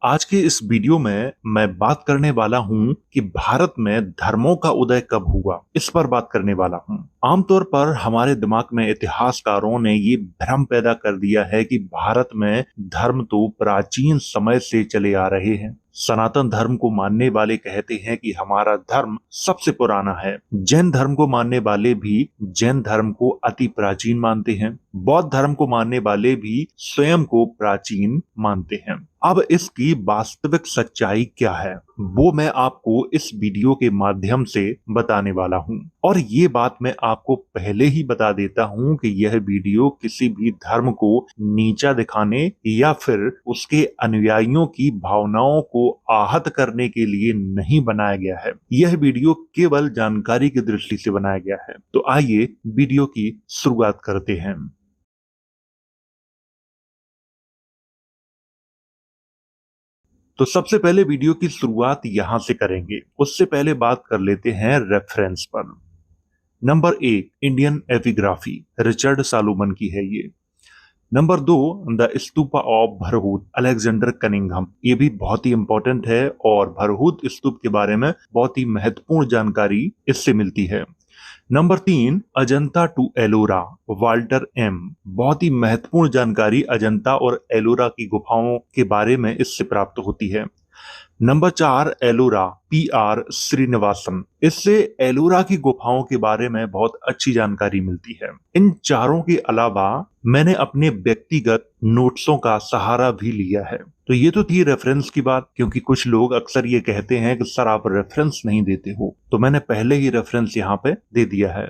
आज के इस वीडियो में मैं बात करने वाला हूं कि भारत में धर्मों का उदय कब हुआ, इस पर बात करने वाला हूं। आमतौर पर हमारे दिमाग में इतिहासकारों ने ये भ्रम पैदा कर दिया है कि भारत में धर्म तो प्राचीन समय से चले आ रहे हैं। सनातन धर्म को मानने वाले कहते हैं कि हमारा धर्म सबसे पुराना है। जैन धर्म को मानने वाले भी जैन धर्म को अति प्राचीन मानते हैं। बौद्ध धर्म को मानने वाले भी स्वयं को प्राचीन मानते हैं। अब इसकी वास्तविक सच्चाई क्या है, वो मैं आपको इस वीडियो के माध्यम से बताने वाला हूं। और ये बात मैं आपको पहले ही बता देता हूं कि यह वीडियो किसी भी धर्म को नीचा दिखाने या फिर उसके अनुयायियों की भावनाओं को आहत करने के लिए नहीं बनाया गया है। यह वीडियो केवल जानकारी की दृष्टि से बनाया गया है। तो आइए वीडियो की शुरुआत करते हैं। तो सबसे पहले वीडियो की शुरुआत यहां से करेंगे। उससे पहले बात कर लेते हैं रेफरेंस पर। Number 1 Indian epigraphy, Richard Salomon की है ये। Number 2 the stupa of Bharhut, Alexander Cunningham. ये भी बहुत ही इंपॉर्टेंट है और भरहूत स्तूप के बारे में बहुत ही महत्वपूर्ण जानकारी इससे मिलती है। Number 3 Ajanta to Ellora, Walter M. बहुत ही महत्वपूर्ण जानकारी अजंता और एलोरा की गुफाओं के बारे में इससे प्राप्त होती है। Number 4 Ellora, PR Srinivasan. इससे एलोरा की गुफाओं के बारे में बहुत अच्छी जानकारी मिलती है। इन चारों के अलावा मैंने अपने व्यक्तिगत नोट्सों का सहारा भी लिया है। तो ये तो थी रेफरेंस की बात, क्योंकि कुछ लोग अक्सर ये कहते हैं कि सर आप रेफरेंस नहीं देते हो, तो मैंने पहले ही रेफरेंस यहाँ पे दे दिया है।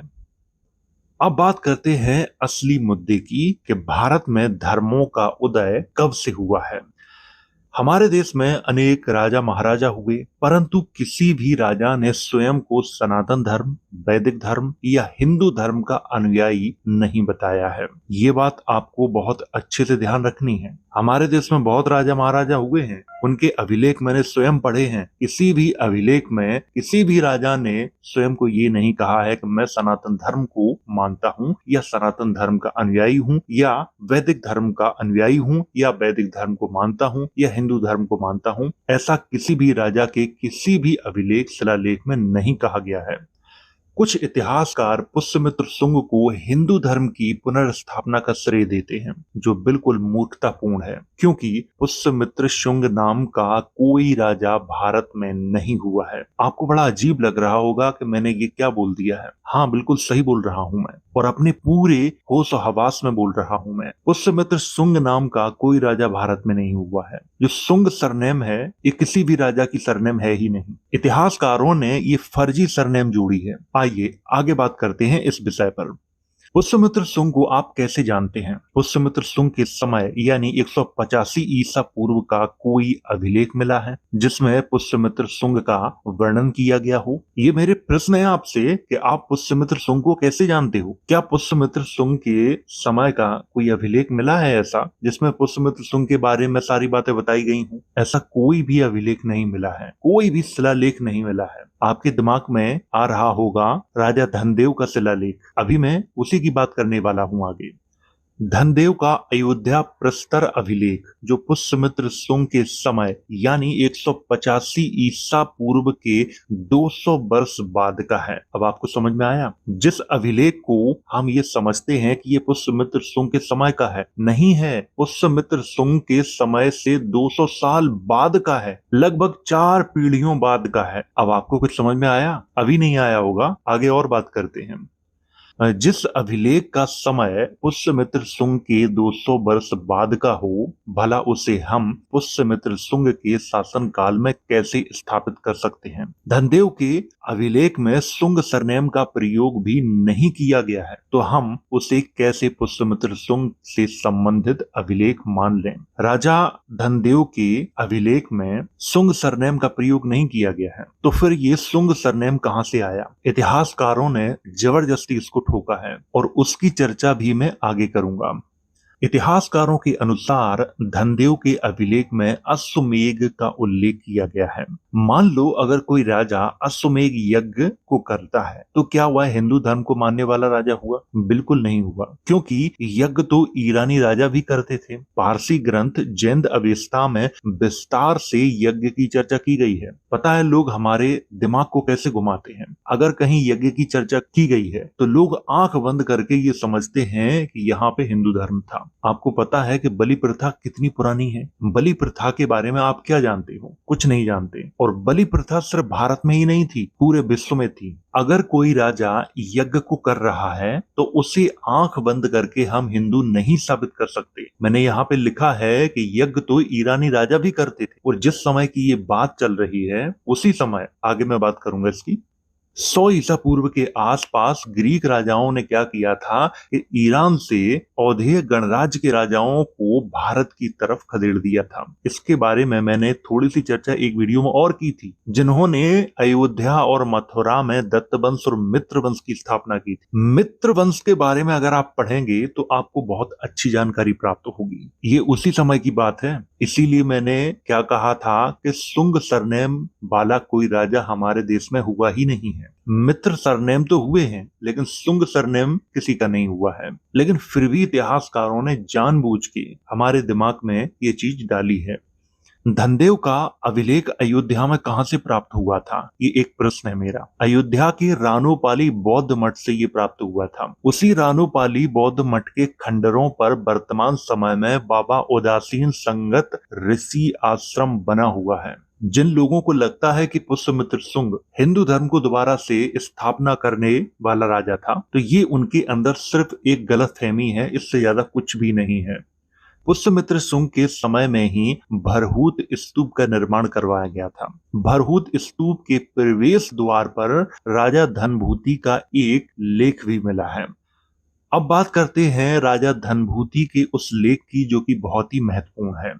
अब बात करते हैं असली मुद्दे की कि भारत में धर्मों का उदय कब से हुआ है। हमारे देश में अनेक राजा महाराजा हुए, परंतु किसी भी राजा ने स्वयं को सनातन धर्म, वैदिक धर्म या हिंदू धर्म का अनुयायी नहीं बताया है। ये बात आपको बहुत अच्छे से ध्यान रखनी है। हमारे देश में बहुत राजा महाराजा हुए हैं, उनके अभिलेख मैंने स्वयं पढ़े हैं। किसी भी अभिलेख में किसी भी राजा ने स्वयं को ये नहीं कहा है कि मैं सनातन धर्म को मानता हूँ या सनातन धर्म का अनुयायी हूँ या वैदिक धर्म का अनुयायी हूँ या वैदिक धर्म को मानता हूँ या हिंदू धर्म को मानता हूँ। ऐसा किसी भी राजा के किसी भी अभिलेख शिलालेख में नहीं कहा गया है। कुछ इतिहासकार पुष्यमित्र शुंग को हिंदू धर्म की पुनर्स्थापना का श्रेय देते हैं, जो बिल्कुल मूर्खतापूर्ण है, क्योंकि पुष्यमित्र शुंग नाम का कोई राजा भारत में नहीं हुआ है। आपको बड़ा अजीब लग रहा होगा कि मैंने ये क्या बोल दिया है। हाँ, बिल्कुल सही बोल रहा हूं मैं, और अपने पूरे होश और हवास में बोल रहा हूं मैं। पुष्यमित्र शुंग नाम का कोई राजा भारत में नहीं हुआ है। जो शुंग सरनेम है, ये किसी भी राजा की सरनेम है ही नहीं। इतिहासकारों ने ये फर्जी सरनेम जोड़ी है। आइए आगे बात करते हैं इस विषय पर। पुष्यमित्र शुंग को आप कैसे जानते हैं? पुष्यमित्र शुंग के समय यानी 185 ईसा पूर्व का कोई अभिलेख मिला है जिसमें पुष्यमित्र शुंग का वर्णन किया गया हो? ये मेरे प्रश्न है आपसे कि आप पुष्यमित्र शुंग को कैसे जानते हो? क्या पुष्यमित्र शुंग के समय का कोई अभिलेख मिला है ऐसा जिसमें पुष्यमित्र शुंग के बारे में सारी बातें बताई गई हूँ? ऐसा कोई भी अभिलेख नहीं मिला है, कोई भी शिलालेख नहीं मिला है। आपके दिमाग में आ रहा होगा राजा धनदेव का शिलालेख, अभी मैं उसी की बात करने वाला हूं आगे। धनदेव का अयोध्या प्रस्तर अभिलेख, जो पुष्यमित्र शुंग के समय यानी 185 ईसा पूर्व के 200 वर्ष बाद का है। अब आपको समझ में आया? जिस अभिलेख को हम ये समझते हैं कि ये पुष्यमित्र शुंग के समय का है, नहीं है, पुष्यमित्र शुंग के समय से 200 साल बाद का है, लगभग 4 पीढ़ियों बाद का है। अब आपको कुछ समझ में आया? अभी नहीं आया होगा, आगे और बात करते हैं। जिस अभिलेख का समय पुष्यमित्र शुंग के 200 वर्ष बाद का हो, भला उसे हम पुष्यमित्र शुंग के शासन काल में कैसे स्थापित कर सकते हैं? धनदेव के अभिलेख में शुंग सरनेम का प्रयोग भी नहीं किया गया है, तो हम उसे कैसे पुष्यमित्र शुंग से संबंधित अभिलेख मान लें? राजा धनदेव के अभिलेख में शुंग सरनेम का प्रयोग नहीं किया गया है, तो फिर ये शुंग सरनेम कहां से आया? इतिहासकारों ने जबरदस्ती इसको ठोका है और उसकी चर्चा भी मैं आगे करूंगा। इतिहासकारों के अनुसार धनदेव के अभिलेख में अश्वमेध का उल्लेख किया गया है। मान लो अगर कोई राजा अश्वमेध यज्ञ को करता है तो क्या वह हिंदू धर्म को मानने वाला राजा हुआ? बिल्कुल नहीं हुआ, क्योंकि यज्ञ तो ईरानी राजा भी करते थे। पारसी ग्रंथ जैन अवेस्ता में विस्तार से यज्ञ की चर्चा की गई है। पता है लोग हमारे दिमाग को कैसे घुमाते हैं। अगर कहीं यज्ञ की चर्चा की गई है तो लोग आंख बंद करके ये समझते हैं कि यहाँ पे हिंदू धर्म था। आपको पता है कि बलि प्रथा कितनी पुरानी है? बलि प्रथा के बारे में आप क्या जानते हो? कुछ नहीं जानते। और बलि प्रथा सिर्फ भारत में ही नहीं थी, पूरे विश्व में थी। अगर कोई राजा यज्ञ को कर रहा है तो उसे आंख बंद करके हम हिंदू नहीं साबित कर सकते। मैंने यहाँ पे लिखा है कि यज्ञ तो ईरानी राजा भी करते थे, और जिस समय की ये बात चल रही है उसी समय, आगे मैं बात करूंगा इसकी, 100 ईसा पूर्व के आसपास ग्रीक राजाओं ने क्या किया था कि ईरान से औधेय गणराज्य के राजाओं को भारत की तरफ खदेड़ दिया था। इसके बारे में मैंने थोड़ी सी चर्चा एक वीडियो में और की थी, जिन्होंने अयोध्या और मथुरा में दत्त वंश और मित्र वंश की स्थापना की थी। मित्र वंश के बारे में अगर आप पढ़ेंगे तो आपको बहुत अच्छी जानकारी प्राप्त होगी। ये उसी समय की बात है, इसीलिए मैंने क्या कहा था कि सुंग सरनेम वाला कोई राजा हमारे देश में हुआ ही नहीं है। मित्र सरनेम तो हुए हैं लेकिन सुंग सरनेम किसी का नहीं हुआ है। लेकिन फिर भी इतिहासकारों ने जानबूझ के हमारे दिमाग में ये चीज डाली है। धनदेव का अभिलेख अयोध्या में कहां से प्राप्त हुआ था, ये एक प्रश्न है मेरा। अयोध्या के रानोपाली बौद्ध मठ से ये प्राप्त हुआ था। उसी रानोपाली बौद्ध मठ के खंडरों पर वर्तमान समय में बाबा उदासीन संगत ऋषि आश्रम बना हुआ है। जिन लोगों को लगता है कि पुष्यमित्र शुंग हिंदू धर्म को दोबारा से स्थापना करने वाला राजा था, तो ये उनके अंदर सिर्फ एक गलतफहमी है, इससे ज्यादा कुछ भी नहीं है। पुष्यमित्र शुंग के समय में ही भरहूत स्तूप का निर्माण करवाया गया था। भरहूत स्तूप के प्रवेश द्वार पर राजा धनभूति का एक लेख भी मिला है। अब बात करते हैं राजा धनभूति के उस लेख की, जो कि बहुत ही महत्वपूर्ण है।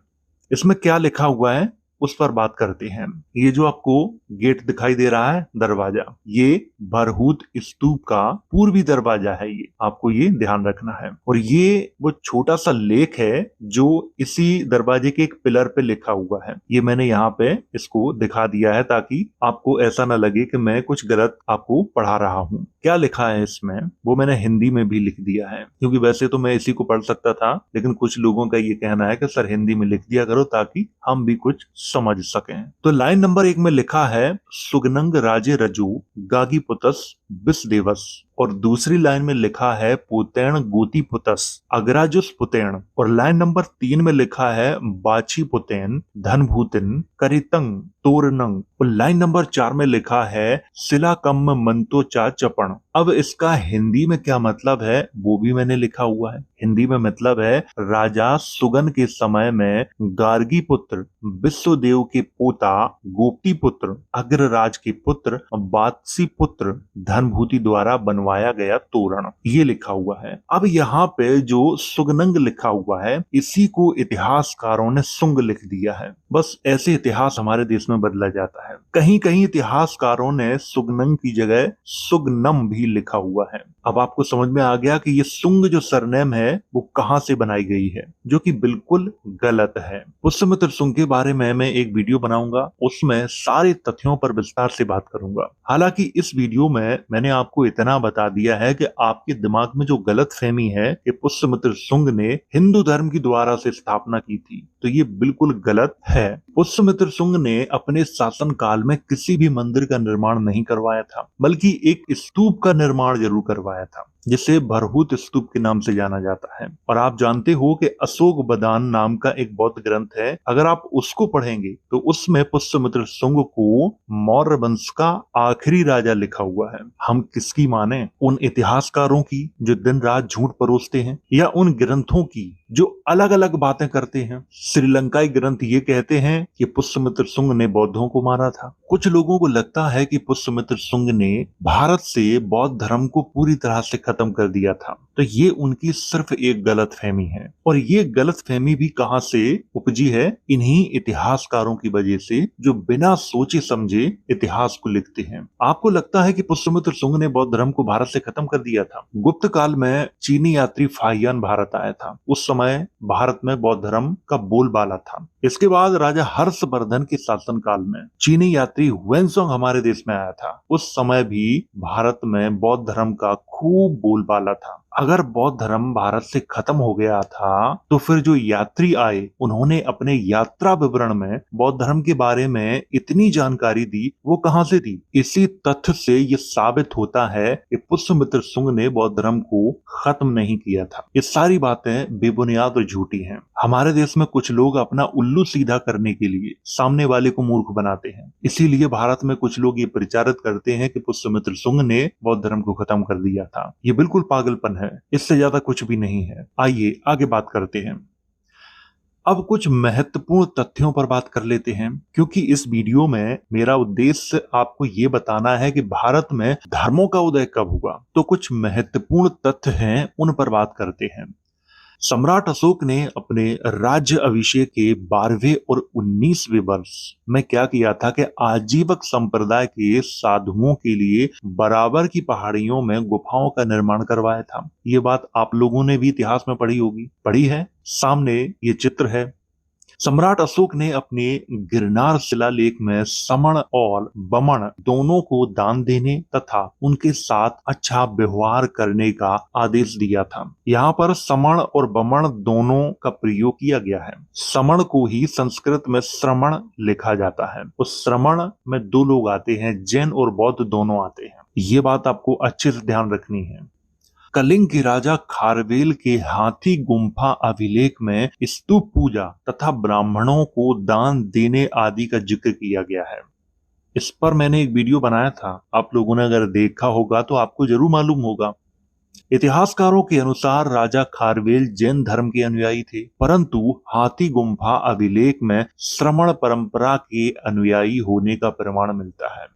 इसमें क्या लिखा हुआ है उस पर बात करते हैं। ये जो आपको गेट दिखाई दे रहा है, दरवाजा, ये भरहूत स्तूप का पूर्वी दरवाजा है। ये आपको ये ध्यान रखना है। और ये वो छोटा सा लेख है जो इसी दरवाजे के एक पिलर पे लिखा हुआ है। ये मैंने यहाँ पे इसको दिखा दिया है ताकि आपको ऐसा ना लगे कि मैं कुछ गलत आपको पढ़ा रहा हूँ। क्या लिखा है इसमें वो मैंने हिंदी में भी लिख दिया है, क्योंकि वैसे तो मैं इसी को पढ़ सकता था, लेकिन कुछ लोगों का ये कहना है कि सर हिंदी में लिख दिया करो ताकि हम भी कुछ समझ सकें। तो लाइन नंबर 1 में लिखा है सुगनंग राजे रजू गागी पुतस बिस्देवस, और दूसरी लाइन में लिखा है पुतैण गोती पुतस अग्राजुस पुतैण, और लाइन नंबर 3 में लिखा है बाची पुतैन धनभूतिन करितंग तोरनंग, और लाइन नंबर 4 में लिखा है सिलाकम्म मंतो चा चपण। अब इसका हिंदी में क्या मतलब है वो भी मैंने लिखा हुआ है। हिंदी में मतलब है राजा सुगन के समय में गार्गी पुत्र विश्वदेव के पोता गोपती पुत्र अग्रराज के पुत्र बात्सी पुत्र धनभूति द्वारा बनवाया गया तोरण, ये लिखा हुआ है। अब यहाँ पे जो सुगनंग लिखा हुआ है इसी को इतिहासकारों ने सुंग लिख दिया है। बस ऐसे इतिहास हमारे देश में बदला जाता है। कहीं कहीं इतिहासकारों ने सुगनंग की जगह सुगनम भी लिखा हुआ है। अब आपको समझ में आ गया कि ये सुंग जो सरनेम है वो कहां से बनाई गई है, जो कि बिल्कुल गलत है। पुष्यमित्र शुंग के बारे में मैं एक वीडियो बनाऊंगा, उसमें सारे तथ्यों पर विस्तार से बात करूंगा। हालांकि इस वीडियो में मैंने आपको इतना बता दिया है कि आपके दिमाग में जो गलत फहमी है कि पुष्यमित्र शुंग ने हिंदू धर्म की द्वारा से स्थापना की थी, तो ये बिल्कुल गलत है। पुष्यमित्र शुंग ने अपने शासन काल में किसी भी मंदिर का निर्माण नहीं करवाया था, बल्कि एक स्तूप का निर्माण जरूर करवाया था, जिसे भरहूत स्तूप के नाम से जाना जाता है। और आप जानते हो कि अशोक बदान नाम का एक बौद्ध ग्रंथ है, अगर आप उसको पढ़ेंगे तो उसमें पुष्यमित्र शुंग को मौर्य वंश का आखिरी राजा लिखा हुआ है। हम किसकी माने, उन इतिहासकारों की जो दिन रात झूठ परोसते हैं, या उन ग्रंथों की जो अलग अलग बातें करते हैं? श्रीलंकाई ग्रंथ ये कहते हैं कि पुष्यमित्र शुंग ने बौद्धों को मारा था। कुछ लोगों को लगता है कि पुष्यमित्र शुंग ने भारत से बौद्ध धर्म को पूरी तरह से खत्म कर दिया था। तो ये उनकी सिर्फ एक गलतफहमी है, और ये गलतफहमी भी कहां से उपजी है? इन्हीं इतिहासकारों की वजह से, जो बिना सोचे समझे इतिहास को लिखते हैं। आपको लगता है कि पुष्यमित्र शुंग ने बौद्ध धर्म को भारत से खत्म कर दिया था? गुप्त काल में चीनी यात्री फाहियान भारत आया था। उस समय समय भारत में बौद्ध धर्म का बोलबाला था। इसके बाद राजा हर्षवर्धन के शासनकाल में चीनी यात्री हुएनसांग हमारे देश में आया था। उस समय भी भारत में बौद्ध धर्म का खूब बोलबाला था। अगर बौद्ध धर्म भारत से खत्म हो गया था तो फिर जो यात्री आए उन्होंने अपने यात्रा विवरण में बौद्ध धर्म के बारे में इतनी जानकारी दी, वो कहां से दी? इसी तथ्य से ये साबित होता है कि पुष्यमित्र शुंग ने बौद्ध धर्म को खत्म नहीं किया था। ये सारी बातें बेबुनियाद और झूठी हैं। हमारे देश में कुछ लोग अपना उल्लू सीधा करने के लिए सामने वाले को मूर्ख बनाते हैं। इसीलिए भारत में कुछ लोग ये प्रचारित करते हैं कि पुष्यमित्र शुंग ने बौद्ध धर्म को खत्म कर दिया था। ये बिल्कुल पागलपन है, इससे ज्यादा कुछ भी नहीं है। आइए आगे बात करते हैं। अब कुछ महत्वपूर्ण तथ्यों पर बात कर लेते हैं, क्योंकि इस वीडियो में मेरा उद्देश्य आपको ये बताना है कि भारत में धर्मों का उदय कब हुआ। तो कुछ महत्वपूर्ण तथ्य हैं, उन पर बात करते हैं। सम्राट अशोक ने अपने राज्य अभिषेक के 12वें और 19वें वर्ष में क्या किया था कि आजीवक संप्रदाय के साधुओं के लिए बराबर की पहाड़ियों में गुफाओं का निर्माण करवाया था। ये बात आप लोगों ने भी इतिहास में पढ़ी होगी, पढ़ी है। सामने ये चित्र है। सम्राट अशोक ने अपने गिरनार शिलालेख में समण और बमण दोनों को दान देने तथा उनके साथ अच्छा व्यवहार करने का आदेश दिया था। यहाँ पर समण और बमण दोनों का प्रयोग किया गया है। समण को ही संस्कृत में श्रमण लिखा जाता है। उस श्रमण में दो लोग आते हैं, जैन और बौद्ध दोनों आते हैं। ये बात आपको अच्छे से ध्यान रखनी है। कलिंग के राजा खारवेल के हाथी गुम्फा अभिलेख में स्तूप पूजा तथा ब्राह्मणों को दान देने आदि का जिक्र किया गया है। इस पर मैंने एक वीडियो बनाया था, आप लोगों ने अगर देखा होगा तो आपको जरूर मालूम होगा। इतिहासकारों के अनुसार राजा खारवेल जैन धर्म के अनुयायी थे, परंतु हाथी गुम्फा अभिलेख में श्रमण परंपरा के अनुयायी होने का प्रमाण मिलता है।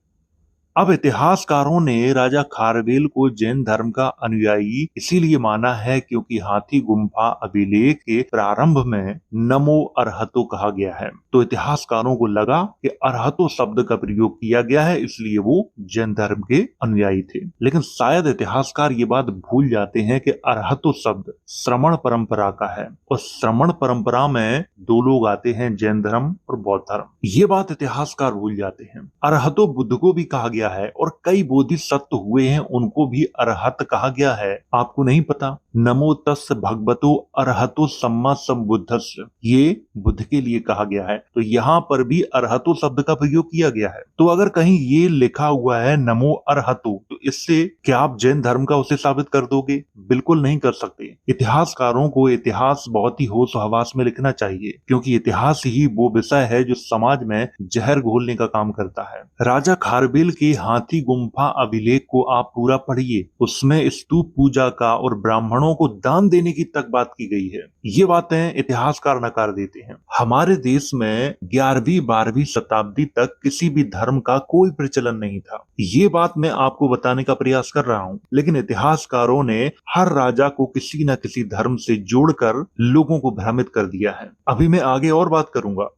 अब इतिहासकारों ने राजा खारवेल को जैन धर्म का अनुयायी इसीलिए माना है क्योंकि हाथी गुम्फा अभिलेख के प्रारंभ में नमो अरहतो कहा गया है। तो इतिहासकारों को लगा कि अरहतो शब्द का प्रयोग किया गया है, इसलिए वो जैन धर्म के अनुयायी थे। लेकिन शायद इतिहासकार ये बात भूल जाते हैं कि अरहतो शब्द श्रमण परंपरा का है और श्रमण परंपरा में दो लोग आते हैं, जैन धर्म और बौद्ध धर्म। ये बात इतिहासकार भूल जाते हैं। अरहतो बुद्ध को भी कहा गया है और कई बोधिसत्व हुए हैं, उनको भी अरहत कहा गया है। आपको नहीं पता? नमो तस् भगवतो अरहतो सम्मा संबुद्धस्य, ये बुद्ध के लिए कहा गया है। तो यहाँ पर भी अरहतो शब्द का प्रयोग किया गया है। तो अगर कहीं ये लिखा हुआ है नमो अरहतो, तो इससे क्या आप जैन धर्म का उसे साबित कर दोगे? बिल्कुल नहीं कर सकते। इतिहासकारों को इतिहास बहुत ही होश हवास में लिखना चाहिए, क्योंकि इतिहास ही वो विषय है जो समाज में जहर घोलने का काम करता है। राजा खारवेल के हाथी गुम्फा अभिलेख को आप पूरा पढ़िए, उसमें स्तूप पूजा का और ब्राह्मणों को दान देने की तक बात की गई है। ये बातें इतिहासकार नकार देते हैं। हमारे देश में 11वीं 12वीं शताब्दी तक किसी भी धर्म का कोई प्रचलन नहीं था। ये बात मैं आपको बताने का प्रयास कर रहा हूँ, लेकिन इतिहासकारों ने हर राजा को किसी न किसी धर्म से जोड़कर लोगों को भ्रमित कर दिया है। अभी मैं आगे और बात करूंगा।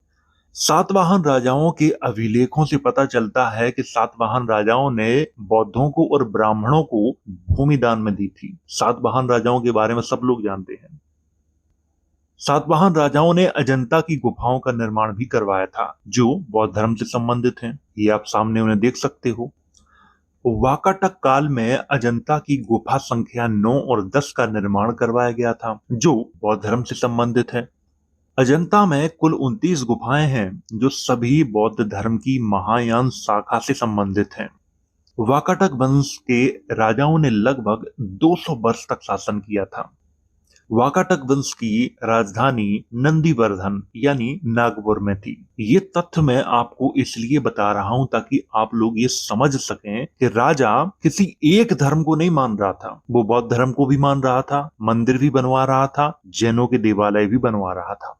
सातवाहन राजाओं के अभिलेखों से पता चलता है कि सातवाहन राजाओं ने बौद्धों को और ब्राह्मणों को भूमि दान में दी थी। सातवाहन राजाओं के बारे में सब लोग जानते हैं। सातवाहन राजाओं ने अजंता की गुफाओं का निर्माण भी करवाया था, जो बौद्ध धर्म से संबंधित हैं। ये आप सामने उन्हें देख सकते हो। वाकाटक काल में अजंता की गुफा संख्या 9 और 10 का निर्माण करवाया गया था, जो बौद्ध धर्म से संबंधित है। अजंता में कुल 29 गुफाएं हैं, जो सभी बौद्ध धर्म की महायान शाखा से संबंधित हैं। वाकाटक वंश के राजाओं ने लगभग 200 वर्ष तक शासन किया था। वाकाटक वंश की राजधानी नंदीवर्धन यानी नागपुर में थी। ये तथ्य मैं आपको इसलिए बता रहा हूं ताकि आप लोग ये समझ सकें कि राजा किसी एक धर्म को नहीं मान रहा था, वो बौद्ध धर्म को भी मान रहा था, मंदिर भी बनवा रहा था, जैनों के देवालय भी बनवा रहा था।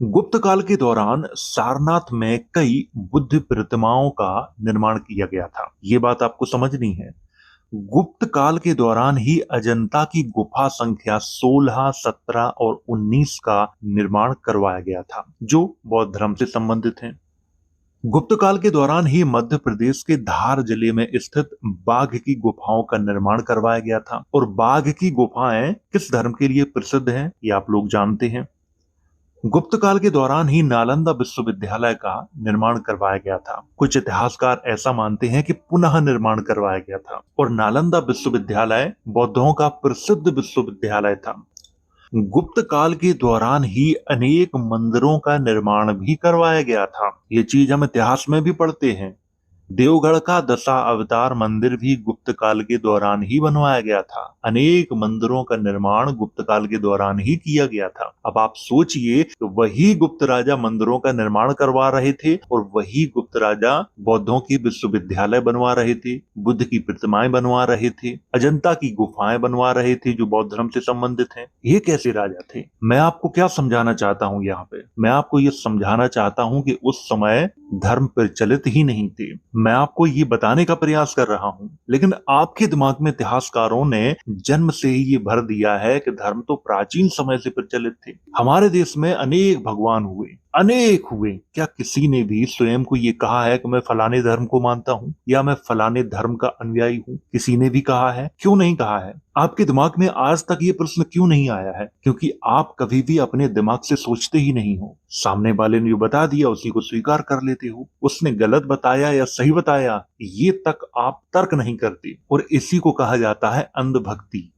गुप्त काल के दौरान सारनाथ में कई बुद्ध प्रतिमाओं का निर्माण किया गया था। ये बात आपको समझनी है। गुप्त काल के दौरान ही अजंता की गुफा संख्या 16, 17 और 19 का निर्माण करवाया गया था, जो बौद्ध धर्म से संबंधित हैं। गुप्त काल के दौरान ही मध्य प्रदेश के धार जिले में स्थित बाघ की गुफाओं का निर्माण करवाया गया था। और बाघ की गुफाएं किस धर्म के लिए प्रसिद्ध हैं, ये आप लोग जानते हैं। गुप्त काल के दौरान ही नालंदा विश्वविद्यालय का निर्माण करवाया गया था। कुछ इतिहासकार ऐसा मानते हैं कि पुनः निर्माण करवाया गया था। और नालंदा विश्वविद्यालय बौद्धों का प्रसिद्ध विश्वविद्यालय था। गुप्त काल के दौरान ही अनेक मंदिरों का निर्माण भी करवाया गया था। ये चीज हम इतिहास में भी पढ़ते हैं। देवगढ़ का दशा अवतार मंदिर भी गुप्त काल के दौरान ही बनवाया गया था। अनेक मंदिरों का निर्माण गुप्त काल के दौरान ही किया गया था। अब आप सोचिए तो वही गुप्त राजा मंदिरों का निर्माण करवा रहे थे और वही गुप्त राजा बौद्धों की विश्वविद्यालय बनवा रहे थे, बुद्ध की प्रतिमाएं बनवा रहे थे, अजंता की गुफाएं बनवा रहे थे जो बौद्ध धर्म से संबंधित हैं। ये कैसे राजा थे? मैं आपको क्या समझाना चाहता हूँ यहाँ पे? मैं आपको ये समझाना चाहता हूँ कि उस समय धर्म प्रचलित ही नहीं थे। मैं आपको ये बताने का प्रयास कर रहा हूं, लेकिन आपके दिमाग में इतिहासकारों ने जन्म से ही ये भर दिया है कि धर्म तो प्राचीन समय से प्रचलित थे। हमारे देश में अनेक भगवान हुए, अनेक हुए। क्या किसी ने भी स्वयं को ये कहा है कि मैं फलाने धर्म को मानता हूं या मैं फलाने धर्म का अनुयायी हूं? किसी ने भी कहा है? क्यों नहीं कहा है? आपके दिमाग में आज तक ये प्रश्न क्यों नहीं आया है? क्योंकि आप कभी भी अपने दिमाग से सोचते ही नहीं हो। सामने वाले ने जो बता दिया उसी को स्वीकार कर लेते हो। उसने गलत बताया या सही बताया, ये तक आप तर्क नहीं करते। और इसी को कहा जाता है अंधभक्ति।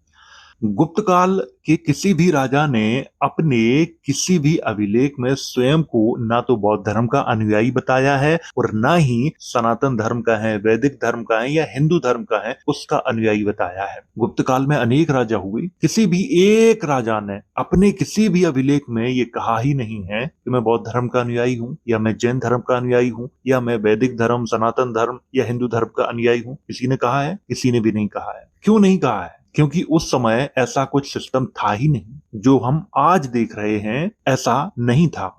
गुप्त काल के किसी भी राजा ने अपने किसी भी अभिलेख में स्वयं को ना तो बौद्ध धर्म का अनुयायी बताया है और ना ही सनातन धर्म का है, वैदिक धर्म का है या हिंदू धर्म का है उसका अनुयायी बताया है। गुप्त काल में अनेक राजा हुए, किसी भी एक राजा ने अपने किसी भी अभिलेख में ये कहा ही नहीं है कि मैं बौद्ध धर्म का अनुयायी हूँ या मैं जैन धर्म का अनुयायी हूँ या मैं वैदिक धर्म, सनातन धर्म या हिंदू धर्म का अनुयायी हूँ। किसी ने कहा है? किसी ने भी नहीं कहा है। क्यों नहीं कहा है? क्योंकि उस समय ऐसा कुछ सिस्टम था ही नहीं। जो हम आज देख रहे हैं ऐसा नहीं था।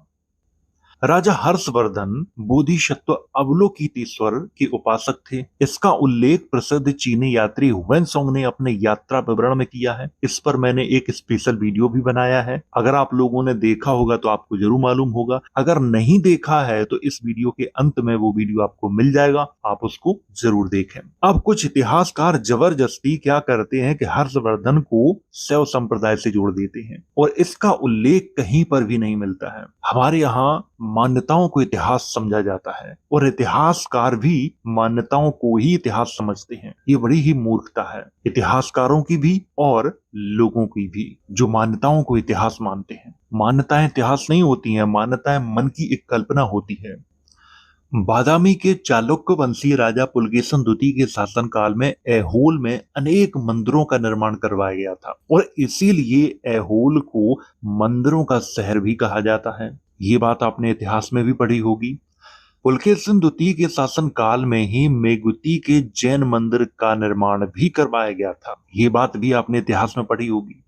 राजा हर्षवर्धन बोधिसत्व अवलोकितेश्वर के उपासक थे। इसका उल्लेख प्रसिद्ध चीनी यात्री हुएनसोंग ने अपने यात्रा विवरण में किया है। इस पर मैंने एक स्पेशल वीडियो भी बनाया है। अगर आप लोगों ने देखा होगा तो आपको जरूर मालूम होगा। अगर नहीं देखा है तो इस वीडियो के अंत में वो वीडियो आपको मिल जाएगा, आप उसको जरूर देखें। अब कुछ इतिहासकार जबरदस्ती क्या करते हैं कि हर्षवर्धन को शैव संप्रदाय से जोड़ देते हैं और इसका उल्लेख कहीं पर भी नहीं मिलता है। हमारे यहाँ मान्यताओं को इतिहास समझा जाता है और इतिहासकार भी मान्यताओं को ही इतिहास समझते हैं। ये बड़ी ही मूर्खता है, इतिहासकारों की भी और लोगों की भी, जो मान्यताओं को इतिहास मानते हैं। मान्यताएं इतिहास नहीं होती हैं, मान्यताएं मन की एक कल्पना होती है। बादामी के चालुक्य वंशीय राजा पुलकेशन द्वितीय के शासनकाल में ऐहोल में अनेक मंदिरों का निर्माण करवाया गया था और इसीलिए ऐहोल को मंदिरों का शहर भी कहा जाता है। ये बात आपने इतिहास में भी पढ़ी होगी। पुलकेशिन द्वितीय के शासन काल में ही मेगुती के जैन मंदिर का निर्माण भी करवाया गया था। ये बात भी आपने इतिहास में पढ़ी होगी।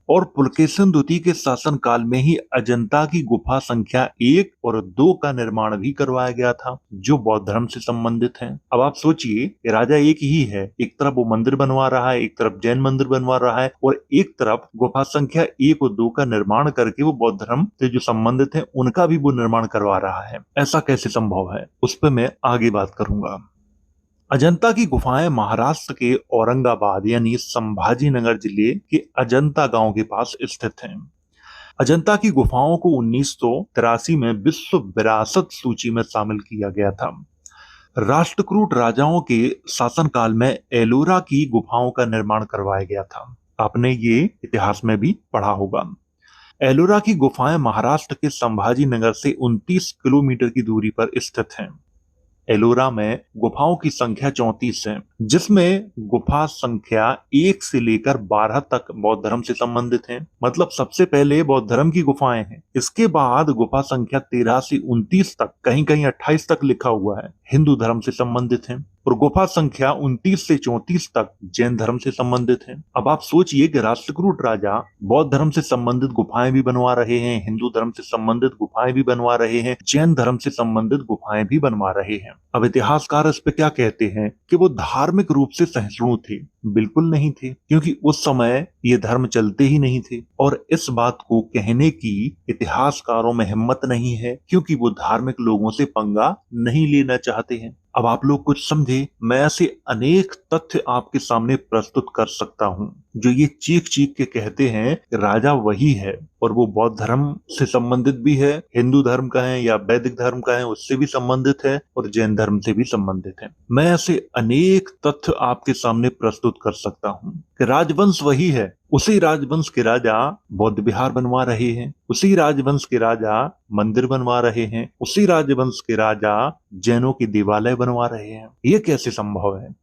और पुलकेशिन द्वितीय के शासन काल में ही अजंता की गुफा संख्या 1 और 2 का निर्माण भी करवाया गया था जो बौद्ध धर्म से संबंधित है। अब आप सोचिए, राजा एक ही है, एक तरफ वो मंदिर बनवा रहा है, एक तरफ जैन मंदिर बनवा रहा है और एक तरफ गुफा संख्या 1 और 2 का निर्माण करके वो बौद्ध धर्म से जो संबंधित है उनका भी वो निर्माण करवा रहा है। ऐसा कैसे संभव है, उस पर मैं आगे बात करूंगा। अजंता की गुफाएं महाराष्ट्र के औरंगाबाद यानी संभाजी नगर जिले के अजंता गांव के पास स्थित हैं। अजंता की गुफाओं को 1983 में विश्व विरासत सूची में शामिल किया गया था। राष्ट्रकूट राजाओं के शासनकाल में एलोरा की गुफाओं का निर्माण करवाया गया था। आपने ये इतिहास में भी पढ़ा होगा। एलोरा की गुफाएं महाराष्ट्र के संभाजी नगर से 29 किलोमीटर की दूरी पर स्थित हैं। एलोरा में गुफाओं की संख्या 34 है, जिसमें गुफा संख्या 1 से लेकर 12 तक बौद्ध धर्म से संबंधित हैं। मतलब सबसे पहले बौद्ध धर्म की गुफाएं हैं, इसके बाद गुफा संख्या 13 से 29 तक, कहीं कहीं 28 तक लिखा हुआ है, हिंदू धर्म से संबंधित हैं। और गुफा संख्या 29 से 34 तक जैन धर्म से संबंधित है। अब आप सोचिए कि राष्ट्रकूट राजा बौद्ध धर्म से संबंधित गुफाएं भी बनवा रहे हैं, हिंदू धर्म से संबंधित गुफाएं भी बनवा रहे हैं, जैन धर्म से संबंधित गुफाएं भी बनवा रहे हैं। अब इतिहासकार इस पे क्या कहते हैं कि वो धार्मिक रूप से सहिष्णु थे? बिल्कुल नहीं थे, क्योंकि उस समय ये धर्म चलते ही नहीं थे। और इस बात को कहने की इतिहासकारों में हिम्मत नहीं है, क्योंकि वो धार्मिक लोगों से पंगा नहीं लेना चाहते हैं। अब आप लोग कुछ समझे, मैं ऐसे अनेक तथ्य आपके सामने प्रस्तुत कर सकता हूं जो ये चीख चीख के कहते हैं कि राजा वही है, और वो बौद्ध धर्म से संबंधित भी है, हिंदू धर्म का है या वैदिक धर्म का है उससे भी संबंधित है, और जैन धर्म से भी संबंधित है। मैं ऐसे अनेक तथ्य आपके सामने प्रस्तुत कर सकता हूं कि राजवंश वही है। उसी राजवंश के राजा बौद्ध विहार बनवा रहे हैं, उसी राजवंश के राजा मंदिर बनवा रहे हैं, उसी राजवंश के राजा जैनों की देवालय बनवा रहे हैं। ये कैसे संभव है?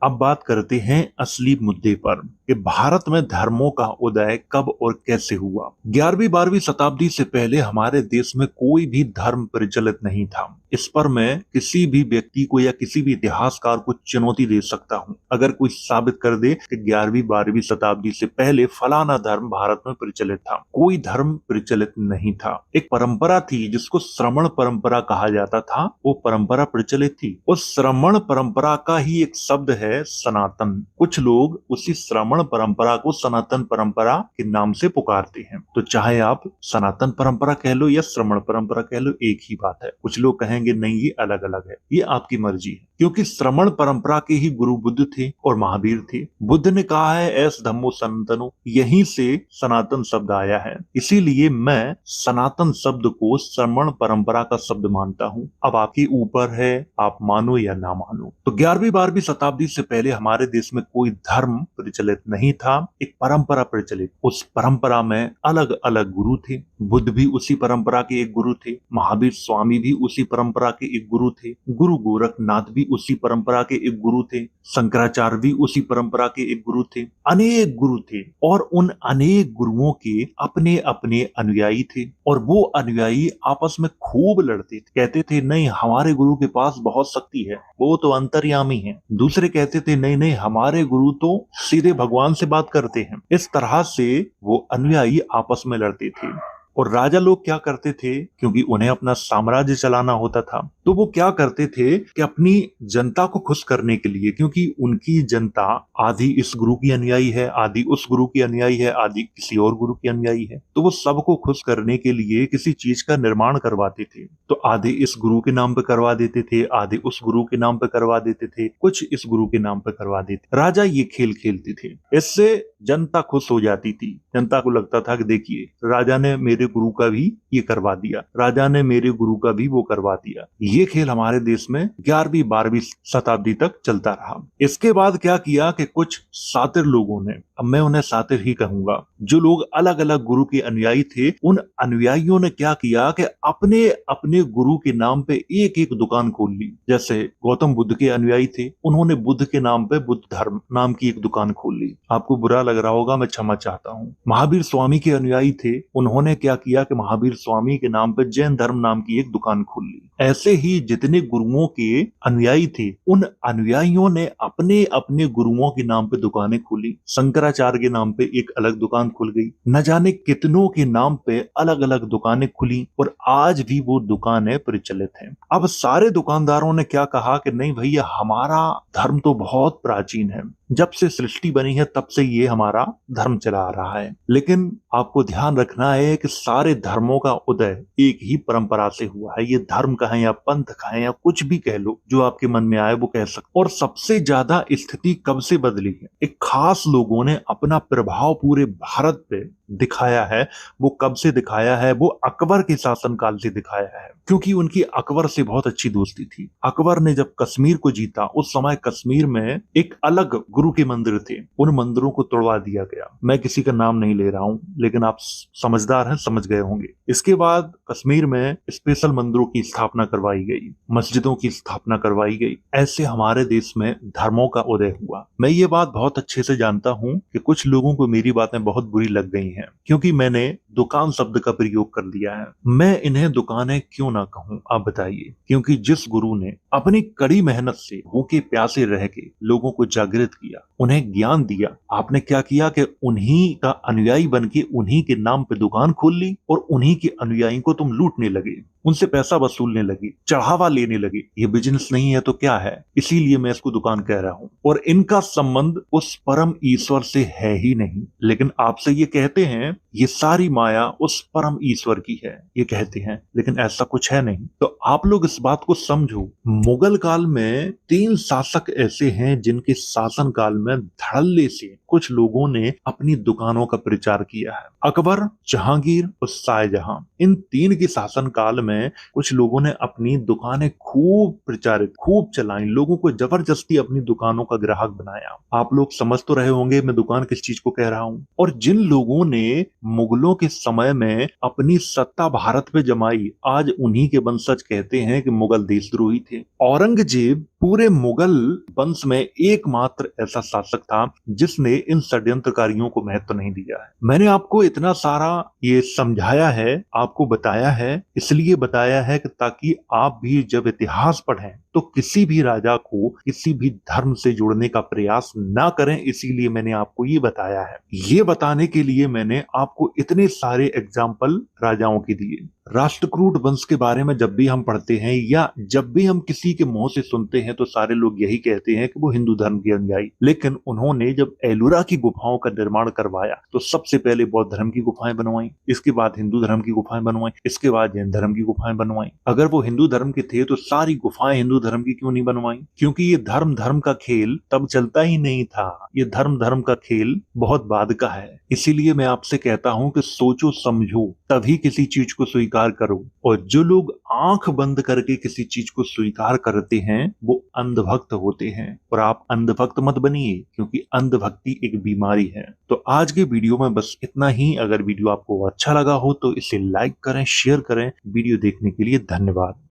अब बात करते हैं असली मुद्दे पर कि भारत में धर्मों का उदय कब और कैसे हुआ। 11वीं 12वीं शताब्दी से पहले हमारे देश में कोई भी धर्म प्रचलित नहीं था। इस पर मैं किसी भी व्यक्ति को या किसी भी इतिहासकार को चुनौती दे सकता हूं, अगर कोई साबित कर दे कि 11वीं 12वीं शताब्दी से पहले फलाना धर्म भारत में प्रचलित था। कोई धर्म प्रचलित नहीं था। एक परंपरा थी जिसको श्रमण परंपरा कहा जाता था, वो परंपरा प्रचलित थी। उस श्रमण परंपरा का ही एक शब्द है सनातन। कुछ लोग उसी श्रमण परंपरा को सनातन परंपरा के नाम से पुकारते हैं। तो चाहे आप सनातन परंपरा कह लो या श्रमण परंपरा कह लो, एक ही बात है। कुछ लोग कहेंगे नहीं ये अलग अलग है, ये आपकी मर्जी है, क्योंकि श्रमण परंपरा के ही गुरु बुद्ध थे और महावीर थे। बुद्ध ने कहा है एस धम्मो सनातनो, यहीं से सनातन शब्द आया है। इसीलिए मैं सनातन शब्द को श्रमण परंपरा का शब्द मानता हूँ। अब आपके ऊपर है, आप मानो या ना मानो। तो 11वीं 12वीं शताब्दी से पहले हमारे देश में कोई धर्म प्रचलित नहीं था, एक परंपरा प्रचलित। उस परंपरा में अलग अलग गुरु थे। बुद्ध भी उसी परंपरा के एक गुरु थे, महावीर स्वामी भी उसी परंपरा के एक गुरु थे, गुरु गोरखनाथ भी उसी परंपरा के एक गुरु थे, शंकराचार्य भी उसी परंपरा के एक गुरु थे। अनेक गुरु थे और उन अनेक गुरुओं के अपने अपने अनुयायी थे, और वो अनुयायी आपस में खूब लड़ते थे। कहते थे नहीं हमारे गुरु के पास बहुत शक्ति है, वो तो अंतर्यामी है। दूसरे कहते थे नहीं नहीं हमारे गुरु तो सीधे भगवान से बात करते हैं। इस तरह से वो अनुयायी आपस में लड़ते थे। और राजा लोग क्या करते थे, क्योंकि उन्हें अपना साम्राज्य चलाना होता था, तो वो क्या करते थे कि अपनी जनता को खुश करने के लिए, क्योंकि उनकी जनता आधी इस गुरु की अनुयायी है, आधी उस गुरु की अनुयायी है, आधी किसी और गुरु की अनुयायी है, तो वो सबको खुश करने के लिए किसी चीज का निर्माण करवाते थे। तो आधे इस गुरु के नाम पे करवा देते थे, आधे उस गुरु के नाम पे करवा देते थे, कुछ इस गुरु के नाम पे करवा देते। राजा ये खेल खेलते थे, इससे जनता खुश हो जाती थी। जनता को लगता था कि देखिए राजा ने मेरे गुरु का भी ये करवा दिया, राजा ने मेरे गुरु का भी वो करवा दिया। ये खेल हमारे देश में 11वीं 12वीं शताब्दी तक चलता रहा। इसके बाद क्या किया कि कुछ सातिर लोगों ने, अब मैं उन्हें सातिर ही कहूंगा, जो लोग अलग अलग गुरु के अनुयायी थे, उन अनुयायियों ने क्या किया कि अपने अपने गुरु के नाम पे एक एक दुकान खोल ली। जैसे गौतम बुद्ध के अनुयायी थे, उन्होंने बुद्ध के नाम पे बुद्ध धर्म नाम की एक दुकान खोल ली। आपको बुरा लग रहा होगा, मैं क्षमा चाहता हूँ। महावीर स्वामी के अनुयायी थे, उन्होंने क्या किया कि महावीर स्वामी के नाम पे जैन धर्म नाम की एक दुकान खोल ली। ऐसे ही जितने गुरुओं के अनुयायी थे, उन अनुयायियों ने अपने अपने गुरुओं के नाम पे दुकानें खोली। शंकराचार्य के नाम पे एक अलग दुकान खुल गई, न जाने कितनों के नाम पे अलग अलग दुकानें खुली, और आज भी वो दुकानें प्रचलित हैं। अब सारे दुकानदारों ने क्या कहा कि नहीं भैया हमारा धर्म तो बहुत प्राचीन है, जब से सृष्टि बनी है तब से ये हमारा धर्म चला आ रहा है। लेकिन आपको ध्यान रखना है कि सारे धर्मों का उदय एक ही परंपरा से हुआ है। ये धर्म कहें या पंथ कहें या कुछ भी कह लो, जो आपके मन में आए वो कह सकते। और सबसे ज्यादा स्थिति कब से बदली है, एक खास लोगों ने अपना प्रभाव पूरे भारत पे दिखाया है। वो कब से दिखाया है, वो अकबर के शासनकाल से दिखाया है, क्योंकि उनकी अकबर से बहुत अच्छी दोस्ती थी। अकबर ने जब कश्मीर को जीता, उस समय कश्मीर में एक अलग गुरु के मंदिर थे, उन मंदिरों को तोड़वा दिया गया। मैं किसी का नाम नहीं ले रहा हूं, लेकिन आप समझदार हैं, समझ गए होंगे। इसके बाद कश्मीर में स्पेशल मंदिरों की स्थापना करवाई गई, मस्जिदों की स्थापना करवाई गई। ऐसे हमारे देश में धर्मों का उदय हुआ। मैं ये बात बहुत अच्छे से जानता हूं कि कुछ लोगों को मेरी बातें बहुत बुरी लग गई हैं, क्योंकि मैंने दुकान शब्द का प्रयोग कर दिया है। मैं इन्हें दुकानें क्यों ना कहूं, आप बताइए। क्योंकि जिस गुरु ने अपनी कड़ी मेहनत से भूखे प्यासे रह के लोगों को जागृत किया, उन्हें ज्ञान दिया, आपने क्या किया कि उन्हीं का अनुयायी बन के उन्हीं के नाम पे दुकान खोल ली और उन्हीं के अनुयायी को तुम लूटने लगे, उनसे पैसा वसूलने लगे, चढ़ावा लेने लगे। ये बिजनेस नहीं है तो क्या है? इसीलिए मैं इसको दुकान कह रहा हूं। और इनका संबंध उस परम ईश्वर से है ही नहीं। लेकिन आपसे ये कहते हैं ये सारी माया उस परम ईश्वर की है, ये कहते हैं, लेकिन ऐसा कुछ है नहीं। तो आप लोग इस बात को समझो। मुगल काल में 3 शासक ऐसे हैं जिनके शासन काल में धड़ल्ले से कुछ लोगों ने अपनी दुकानों का प्रचार किया है। अकबर, जहांगीर और शाहजहां, इन 3 के शासन काल में कुछ लोगों ने अपनी दुकानें खूब प्रचारित, खूब चलाई, लोगों को जबरदस्ती अपनी दुकानों का ग्राहक बनाया। आप लोग समझ तो रहे होंगे मैं दुकान किस चीज को कह रहा हूं। और जिन लोगों ने मुगलों के समय में अपनी सत्ता भारत पे जमाई, आज उन्हीं के वंशज कहते हैं कि मुगल देशद्रोही थे। औरंगजेब पूरे मुगल वंश में एकमात्र ऐसा शासक था जिसने इन षड्यंत्रकारियों को महत्व नहीं दिया है। मैंने आपको इतना सारा ये समझाया है, आपको बताया है, इसलिए बताया है कि ताकि आप भी जब इतिहास पढ़ें तो किसी भी राजा को किसी भी धर्म से जोड़ने का प्रयास ना करें। इसीलिए मैंने आपको ये बताया है। ये बताने के लिए मैंने आपको इतने सारे एग्जाम्पल राजाओं के दिए। राष्ट्रकूट वंश के बारे में जब भी हम पढ़ते हैं या जब भी हम किसी के मुंह से सुनते हैं तो सारे लोग यही कहते हैं कि वो हिंदू धर्म के अनुयायी। लेकिन उन्होंने जब एलोरा की गुफाओं का निर्माण करवाया तो सबसे पहले बौद्ध धर्म की गुफाएं बनवाई, इसके बाद हिंदू धर्म की गुफाएं बनवाई, इसके बाद जैन धर्म की गुफाएं बनवाई। अगर वो हिंदू धर्म के थे तो सारी गुफाएं हिंदू धर्म की क्यों नहीं बनवाई? क्योंकि ये धर्म का खेल तब चलता ही नहीं था। ये धर्म का खेल बहुत बाद का है। इसीलिए मैं आपसे कहता हूं कि सोचो समझो तभी किसी चीज को स्वीकार करो। और जो लोग आंख बंद करके किसी चीज को स्वीकार करते हैं वो अंधभक्त होते हैं। और आप अंधभक्त मत बनिए, क्योंकि अंधभक्ति एक बीमारी है। तो आज के वीडियो में बस इतना ही। अगर वीडियो आपको अच्छा लगा हो तो इसे लाइक करें, शेयर करें। वीडियो देखने के लिए धन्यवाद।